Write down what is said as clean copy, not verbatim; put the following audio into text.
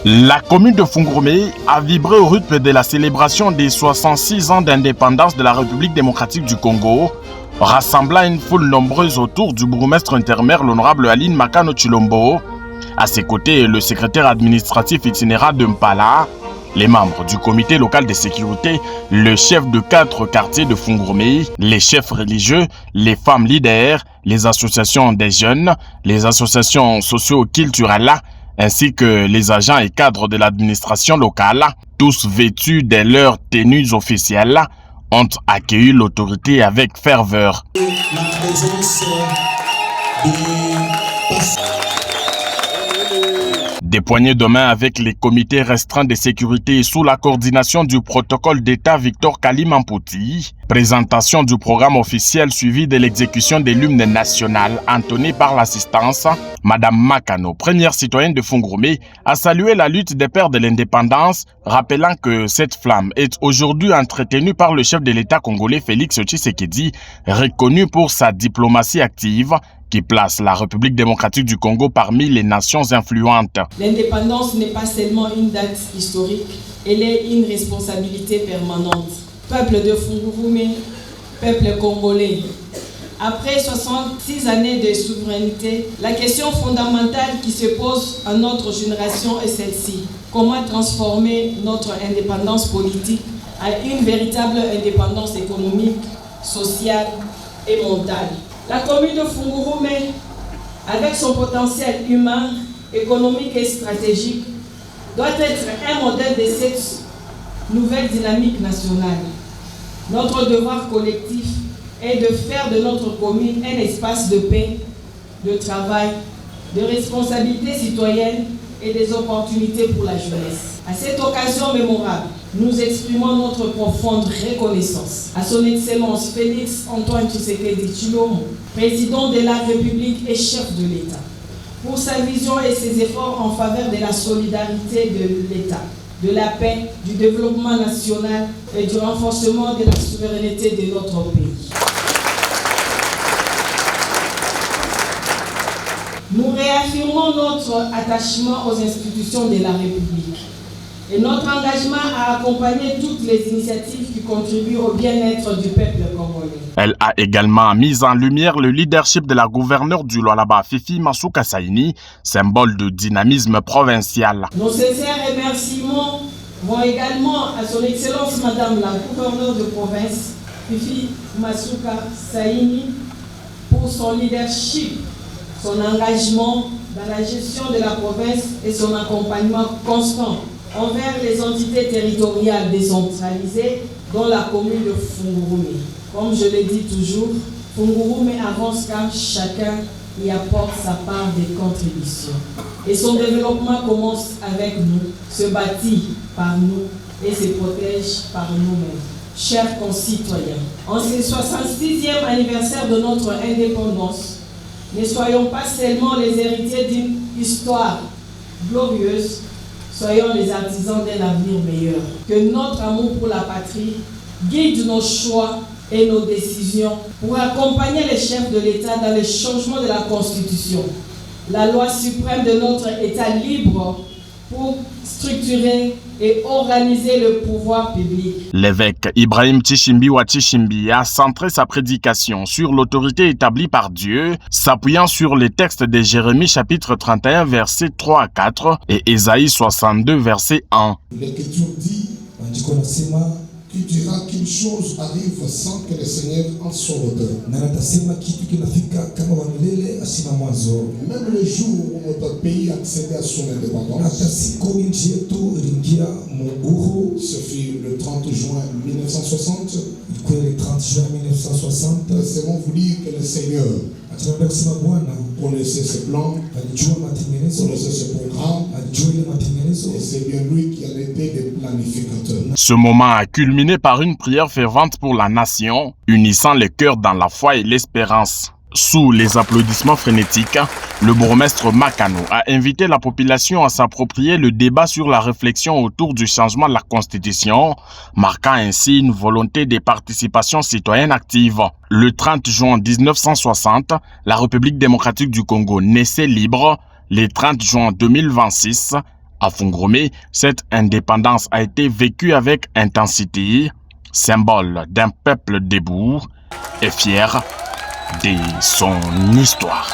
La commune de Fungurumei a vibré au rythme de la célébration des 66 ans d'indépendance de la République démocratique du Congo, rassemblant une foule nombreuse autour du bourgmestre intermaire, l'honorable Aline Makano Chilombo. À ses côtés, le secrétaire administratif itinérant de Mpala, les membres du comité local de sécurité, le chef de 4 quartiers de Fungurumei, les chefs religieux, les femmes leaders, les associations des jeunes, les associations socio-culturelles, ainsi que les agents et cadres de l'administration locale, tous vêtus de leurs tenues officielles, ont accueilli l'autorité avec ferveur. Des poignées de main avec les comités restreints de sécurité sous la coordination du protocole d'État Victor Kalimampouti. Présentation du programme officiel suivi de l'exécution de l'hymne national entonné par l'assistance. Madame Makano, première citoyenne de Fungurumei, a salué la lutte des pères de l'indépendance, rappelant que cette flamme est aujourd'hui entretenue par le chef de l'État congolais Félix Tshisekedi, reconnu pour sa diplomatie active, qui place la République démocratique du Congo parmi les nations influentes. L'indépendance n'est pas seulement une date historique, elle est une responsabilité permanente. Peuple de Fungurumei, peuple congolais, après 66 années de souveraineté, la question fondamentale qui se pose à notre génération est celle-ci. Comment transformer notre indépendance politique à une véritable indépendance économique, sociale et mentale? La commune de Fungurumei, avec son potentiel humain, économique et stratégique, doit être un modèle de cette nouvelle dynamique nationale. Notre devoir collectif est de faire de notre commune un espace de paix, de travail, de responsabilité citoyenne et des opportunités pour la jeunesse. À cette occasion mémorable, nous exprimons notre profonde reconnaissance à son Excellence Félix Antoine Tshisekedi Tshilombo, président de la République et chef de l'État, pour sa vision et ses efforts en faveur de la solidarité de l'État, de la paix, du développement national et du renforcement de la souveraineté de notre pays. Nous réaffirmons notre attachement aux institutions de la République et notre engagement à accompagner toutes les initiatives qui contribuent au bien-être du peuple congolais. Elle a également mis en lumière le leadership de la gouverneure du Lualaba, Fifi Masuka Saini, symbole de dynamisme provincial. Nos sincères remerciements vont également à son Excellence Madame la gouverneure de province, Fifi Masuka Saini, pour son leadership, son engagement dans la gestion de la province et son accompagnement constant envers les entités territoriales décentralisées, dont la commune de Fungurumei. Comme je le dis toujours, Fungurumei avance quand chacun y apporte sa part des contributions. Et son développement commence avec nous, se bâtit par nous et se protège par nous-mêmes. Chers concitoyens, en ce 66e anniversaire de notre indépendance, ne soyons pas seulement les héritiers d'une histoire glorieuse, soyons les artisans d'un avenir meilleur. Que notre amour pour la patrie guide nos choix et nos décisions pour accompagner les chefs de l'État dans le changement de la Constitution, la loi suprême de notre État libre pour structurer et organiser le pouvoir public. L'évêque Ibrahim Tshishimbi wa Tshishimbi a centré sa prédication sur l'autorité établie par Dieu, s'appuyant sur les textes de Jérémie chapitre 31 versets 3 à 4 et Ésaïe 62 verset 1. L'Écriture dit, tu diras qu'une chose arrive sans que le Seigneur en soit auteur. Même le jour où notre pays accédait à son indépendance, ce fut le 30 juin 1960. Laissez-moi vous dire que le Seigneur connaissait ses plans, connaissait ses programmes, et c'est bien lui qui a été le planificateur. Ce moment a culminé par une prière fervente pour la nation, unissant les cœurs dans la foi et l'espérance. Sous les applaudissements frénétiques, le bourgmestre Makano a invité la population à s'approprier le débat sur la réflexion autour du changement de la Constitution, marquant ainsi une volonté de participation citoyenne active. Le 30 juin 1960, la République démocratique du Congo naissait libre. Le 30 juin 2026, À Fungurumé, cette indépendance a été vécue avec intensité, symbole d'un peuple debout et fier de son histoire.